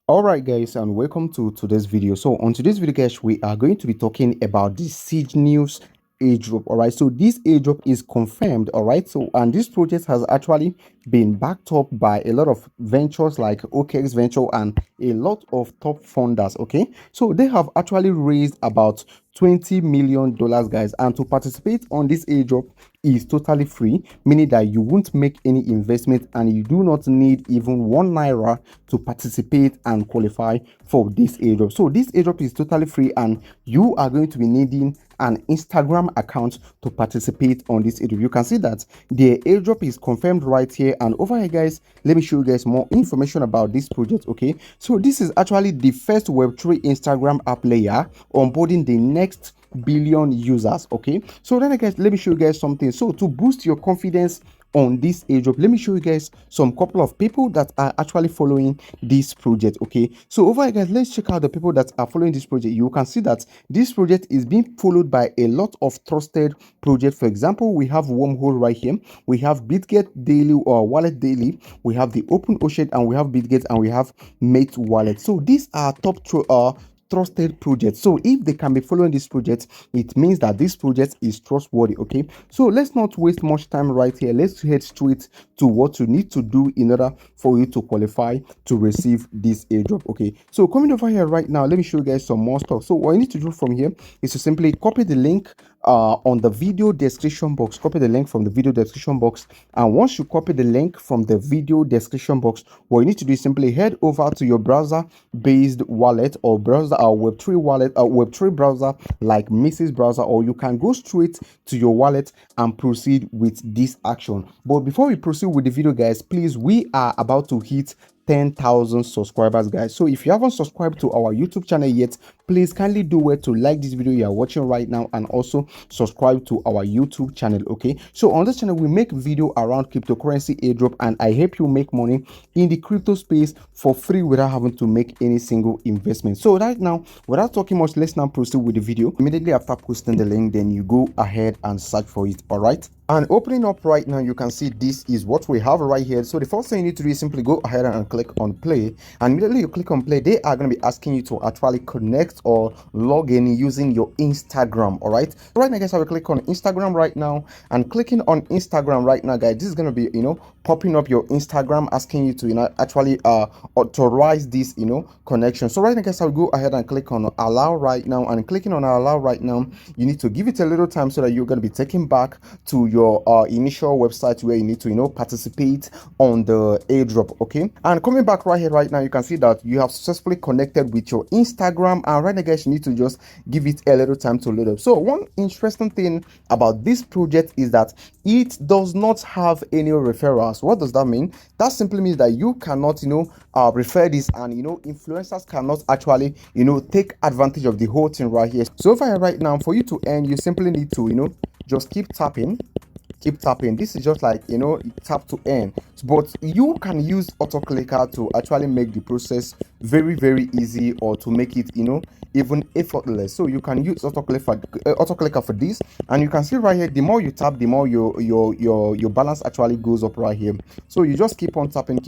Alright guys, and welcome to today's video. So on today's video guys, we are going to be talking about the Cygnus airdrop. Alright, so this airdrop is confirmed. Alright, so and this project has actually been backed up by a lot of ventures like OKX Venture and a lot of top funders. Okay, so they have actually raised about $20 million, guys, and to participate on this airdrop is totally free, meaning that you won't make any investment and you do not need even 1 naira to participate and qualify for this airdrop. So this airdrop is totally free and you are going to be needing an Instagram account to participate on this airdrop. You can see that the airdrop is confirmed right here, and over here guys, let me show you guys more information about this project. Okay, so this is actually the first web3 Instagram app layer onboarding the next billion users. Okay, so then guys, let me show you guys something. So to boost your confidence on this airdrop, let me show you guys some couple of people that are actually following this project. Okay, so over here guys, let's check out the people that are following this project. You can see that this project is being followed by a lot of trusted projects. For example, we have Wormhole right here, we have Bitget Daily or Wallet Daily, we have the Open Ocean, and we have Bitget, and we have Mate Wallet. So these are top trusted project. So if they can be following this project, it means that this project is trustworthy. Okay, so let's not waste much time right here. Let's head straight to what you need to do in order for you to qualify to receive this airdrop. Okay, so coming over here right now, let me show you guys some more stuff. So what you need to do from here is to simply copy the link on the video description box. Copy the link from the video description box, and once you copy the link from the video description box, what you need to do is simply head over to your browser based wallet or browser or web3 wallet or web3 browser like Mrs. browser, or you can go straight to your wallet and proceed with this action. But before we proceed with the video guys, please, we are about to hit 10,000 subscribers, guys. So if you haven't subscribed to our YouTube channel yet, please kindly do well to like this video you are watching right now and also subscribe to our YouTube channel. Okay, so on this channel we make video around cryptocurrency airdrop, and I help you make money in the crypto space for free without having to make any single investment. So right now, without talking much, let's now proceed with the video. Immediately after posting the link, then you go ahead and search for it. All right, and opening up right now, you can see this is what we have right here. So the first thing you need to do is simply go ahead and click on play, and immediately you click on play, they are going to be asking you to actually connect or log in using your Instagram. All right, right now guys, I will click on Instagram right now, and clicking on Instagram right now guys, this is going to be popping up your Instagram, asking you to actually authorize this connection. So right now guys, I'll go ahead and click on allow right now, and clicking on allow right now, you need to give it a little time so that you're going to be taken back to your initial website where you need to participate on the airdrop. Okay, and coming back right here right now, you can see that you have successfully connected with your Instagram, and right now guys, you need to just give it a little time to load up. So one interesting thing about this project is that it does not have any referrals. What does that mean? That simply means that you cannot refer this, and influencers cannot actually take advantage of the whole thing right here. So over here right now, for you to earn, you simply need to just keep tapping. This is just like tap to earn, but you can use auto clicker to actually make the process very easy, or to make it even effortless. So you can use auto clicker for this, and you can see right here, the more you tap, the more your balance actually goes up right here. So you just keep on tapping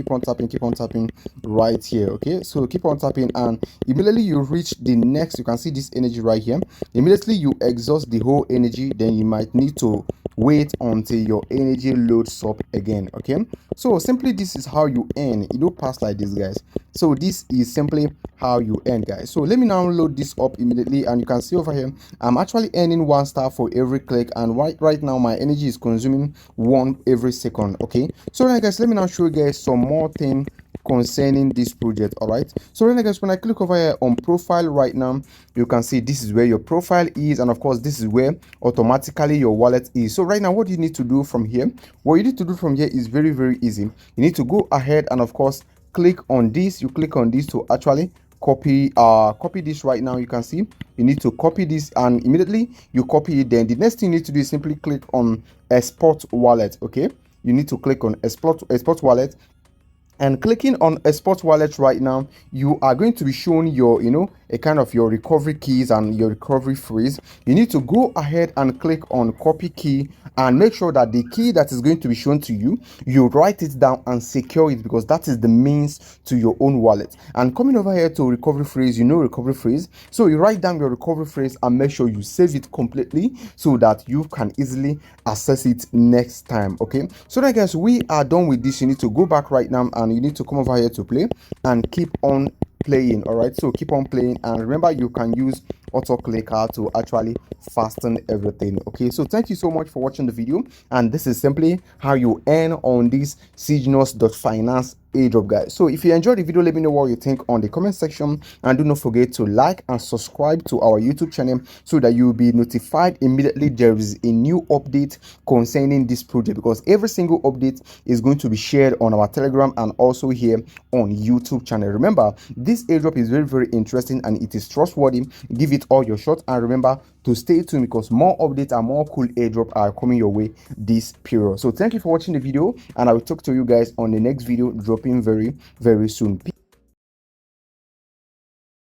right here. Okay, so keep on tapping, and immediately you reach the next, you can see this energy right here. Immediately you exhaust the whole energy, then you might need to wait until your energy loads up again. Okay, so simply this is how you earn. Pass like this guys. So this is simply how you earn, guys. So let me now load this up immediately, and you can see over here I'm actually earning 1 star for every click, and right now my energy is consuming 1 every second. Okay, so right guys, let me now show you guys some more thing concerning this project. All right, so right now guys, when I click over here on profile right now, you can see this is where your profile is, and of course this is where automatically your wallet is. So right now, what you need to do from here, is very easy. You need to go ahead and of course click on this. You click on this to actually copy this right now. You can see you need to copy this, and immediately you copy it. Then the next thing you need to do is simply click on export wallet. Okay, you need to click on export wallet. and clicking on export wallet right now, you are going to be shown your a kind of your recovery keys and your recovery phrase. You need to go ahead and click on copy key and make sure that the key that is going to be shown to you, you write it down and secure it, because that is the means to your own wallet. And coming over here to recovery phrase, recovery phrase, so you write down your recovery phrase and make sure you save it completely so that you can easily access it next time. Okay, so then guys, we are done with this. You need to go back right now and you need to come over here to play and keep on playing. All right, so keep on playing, and remember you can use auto clicker to actually fasten everything. Okay, so thank you so much for watching the video, and this is simply how you earn on this Cygnus.finance airdrop, guys. So if you enjoyed the video, let me know what you think on the comment section, and do not forget to like and subscribe to our YouTube channel so that you will be notified immediately there is a new update concerning this project, because every single update is going to be shared on our Telegram and also here on YouTube channel. Remember, this airdrop is very, very interesting and it is trustworthy. Give it all your shot, and remember to stay tuned because more updates and more cool airdrop are coming your way this period. So thank you for watching the video, and I will talk to you guys on the next video dropping very, very soon.